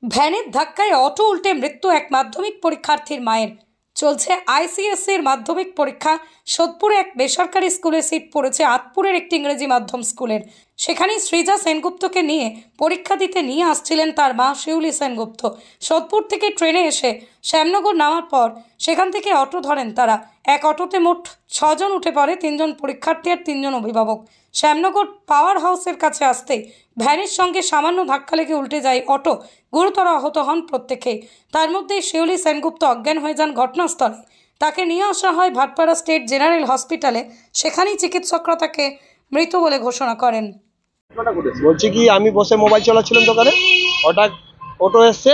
ভ্যানের ধাক্কায় অটো উল্টে মৃত্যু এক মাধ্যমিক পরীক্ষার্থীর মায়ের। চলছে আইসিএসসির মাধ্যমিক পরীক্ষা। সোদপুরে এক বেসরকারি স্কুলে সিট পড়েছে আতপুরের একটি ইংরেজি মাধ্যম স্কুলের। সেখানেই সৃজা সেনগুপ্তকে নিয়ে পরীক্ষা দিতে নিয়ে আসছিলেন তার মা শিউলি সেনগুপ্ত। সোদপুর থেকে ট্রেনে এসে শ্যামনগর নামার পর সেখান থেকে অটো ধরেন তারা। এক অটোতে মোট 6 জন উঠে পড়ে, 3 জন পরীক্ষার্থী আর 3 জন অভিভাবক। শ্যামনগর পাওয়ার হাউসের কাছে আসতেই ভ্যানের সঙ্গে সামান্য ধাক্কা লেগে উল্টে যায় অটো। গুরুতর আহত হন প্রত্যেকেই। তার মধ্যে শিউলি সেনগুপ্ত অজ্ঞান হয়ে যান ঘটনাস্থলে। তাকে নিয়ে আসা হয় ভাটপাড়া স্টেট জেনারেল হসপিটালে। সেখানেই চিকিৎসকরা তাকে মৃত বলে ঘোষণা করেন। বলছি কি, আমি বসে মোবাইল চালাচ্ছিলাম দোকানে, হঠাৎ অটো এসছে,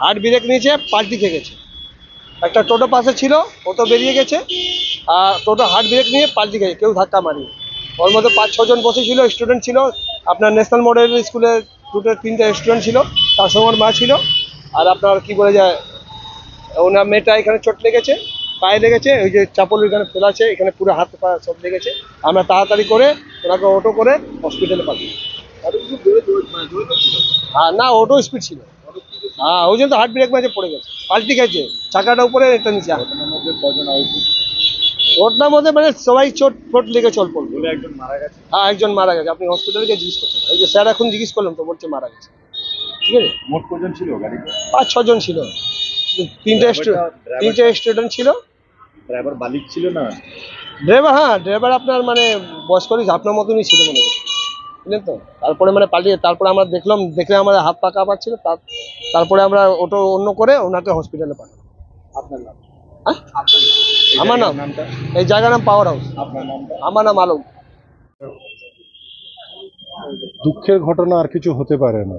হার্ট ব্রেক নিয়েছে, পাল্টি খেয়ে গেছে। একটা টোটো পাশে ছিল, অটো বেরিয়ে গেছে, আর টোটো হার্ট ব্রেক নিয়ে পাল্টি খেয়েছে, কেউ ধাক্কা মারিনি। ওর মধ্যে 5-6 জন বসেছিল, স্টুডেন্ট ছিল। আপনার ন্যাশনাল মডেল স্কুলে 2-3টে স্টুডেন্ট ছিল, তার সঙ্গে ওর মা ছিল। আর আপনার কি বলে যায়, ওনার মেয়েটা এখানে চোট লেগেছে, পায়ে লেগেছে, ওই যে চাপল এখানে ফেলা আছে, এখানে পুরো হাত পা সব লেগেছে। আমরা তাড়াতাড়ি করে ওনাকে অটো করে হসপিটালে পাঠিয়ে। হ্যাঁ, না, অটো স্পিড ছিল। হ্যাঁ, ওই জন্য তো হার্ট ব্রেক মাঝে পড়ে গেছে, পাল্টি খেয়েছে, চাকাটা উপরে, এটা নিচে। ঘটনার মধ্যে মানে সবাই চোট ফোট লেগে চল পড়লো। হ্যাঁ, একজন মারা গেছে। আপনি হসপিটালে গিয়ে জিজ্ঞেস করতে পারেন। এই যে স্যার এখন জিজ্ঞেস করলাম তো, বলছে মারা গেছে। ঠিক আছে, মোট কজন ছিল গাড়িতে? 5-6 জন ছিল। 3টে স্টুডেন্ট ছিল। ড্রাইভার বালিক ছিল না? ড্রাইভার, হ্যাঁ, ড্রাইভার আপনার মানে বয়স্করই, আপনার মতনই ছিল মনে হয়, বুঝলেন তো। তারপরে মানে পালিয়ে, তারপরে আমরা দেখলে আমাদের হাত পা কাঁপাচ্ছিল। তারপরে আমরা অটো অন্য করে ওনাকে হসপিটালে পাঠালাম। আপনার নাম? হ্যাঁ, আমার নাম, নামটা? এই জায়গার নাম পাওয়ার হাউস। আপনার নামটা? আমার নাম আলম। দুঃখের ঘটনা আর কিছু হতে পারে না,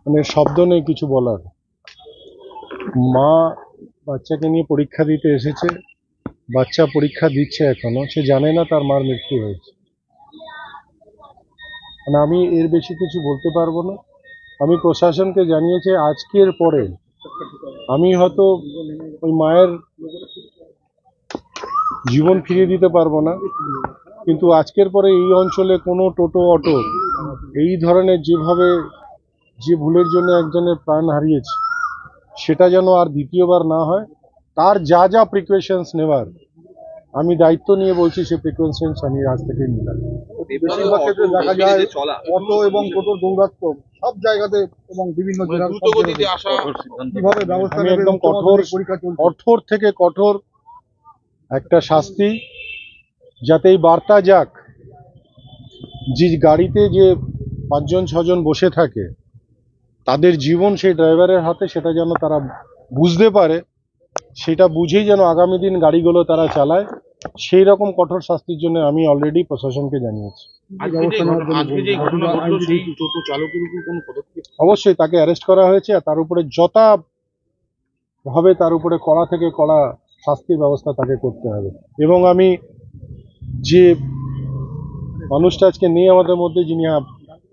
মানে শব্দ নেই কিছু বলার। মা বাচ্চাকে নিয়ে পরীক্ষা দিতে এসেছে, বাচ্চা পরীক্ষা দিচ্ছে, এখনো সে জানে না তার মার মৃত্যু হয়েছে। মানে আমি এর বেশি কিছু বলতে পারবো না। আমি প্রশাসনকে জানিয়েছি আজকের পরে আমি হয়তো ওই মায়ের জীবন ফিরিয়ে দিতে পারবো না, কিন্তু আজকের পরে এই অঞ্চলে কোনো টোটো অটো এই ধরনের যেভাবে যে ভুলের জন্য একজনের প্রাণ হারিয়েছে, সেটা যেন আর দ্বিতীয়বার না হয়। তার যা যা প্রিকশনস নেওয়ার আমি দায়িত্ব নিয়ে বলছি, সে প্রিকশনস আমি আজ থেকে নিলাম। বেশিরভাগ ক্ষেত্রে দেখা যায় অটো এবং টোটোর দৌরাত্ম্য সব জায়গাতে এবং বিভিন্ন জেলার কিভাবে ব্যবস্থা আমি নেবে? একদম কঠোর থেকে কঠোর একটা শাস্তি, যাতে এই বার্তা যাক যে গাড়িতে যে 5-6 জন বসে থাকে তাদের জীবন সেই ড্রাইভারের হাতে, সেটা যেন তারা বুঝতে পারে। সেটা বুঝেই যেন আগামী দিন গাড়িগুলো তারা চালায়। সেই রকম কঠোর শাস্তির জন্য আমি অলরেডি প্রশাসনকে জানিয়েছি। অবশ্যই তাকে অ্যারেস্ট করা হয়েছে, আর তার উপরে যথাভাবে তার উপরে কড়া থেকে কড়া শাস্তির ব্যবস্থা তাকে করতে হবে। এবং আমি যে মানুষটা আজকে নেই আমাদের মধ্যে, যিনি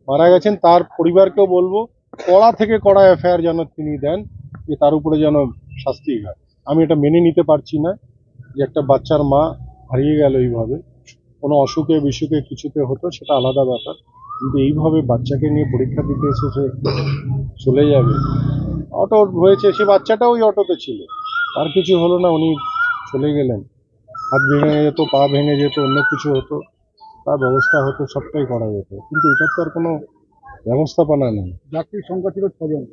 মারা গেছেন, তার পরিবারকেও বলবো কড়া থেকে কড়া এফআইআর যেন তিনি দেন, যে তার উপরে যেন শাস্তি হয়। আমি এটা মেনে নিতে পারছি না যে একটা বাচ্চার মা হারিয়ে গেল এইভাবে। কোনো অসুখে বিসুখে কিছুতে হতো সেটা আলাদা ব্যাপার, কিন্তু এইভাবে বাচ্চাকে নিয়ে পরীক্ষা দিতে এসেছে চলে যাবে। অটো হয়েছে, সে বাচ্চাটা ওই অটোতে ছিল, আর কিছু হলো না, উনি চলে গেলেন। হাত ভেঙে যেত, পা ভেঙে যেত, অন্য কিছু হতো, তার ব্যবস্থা হতো, সবটাই করা যেত, কিন্তু এটার তো আর কোনো ব্যবস্থাপনা নেই। যাত্রীর সংখ্যা ছিল 6 জন।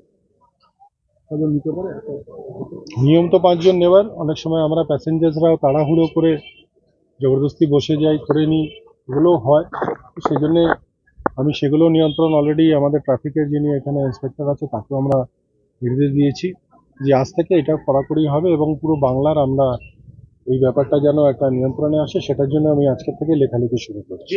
নিতে পারে নিয়ম তো 5 জন নেওয়ার। অনেক সময় আমরা প্যাসেঞ্জার্সরাও তাড়াহুড়ো করে জবরদস্তি বসে যাই, করে নিই, এগুলোও হয়। সেই জন্যে আমি সেগুলো নিয়ন্ত্রণ অলরেডি আমাদের ট্রাফিকের যিনি এখানে ইন্সপেক্টর আছে তাকেও আমরা নির্দেশ দিয়েছি যে আজ থেকে এটা কড়াকড়ি হবে, এবং পুরো বাংলার আমরা এই ব্যাপারটা যেন একটা নিয়ন্ত্রণে আসে, সেটার জন্য আমি আজকের থেকে লেখালেখি শুরু করছি।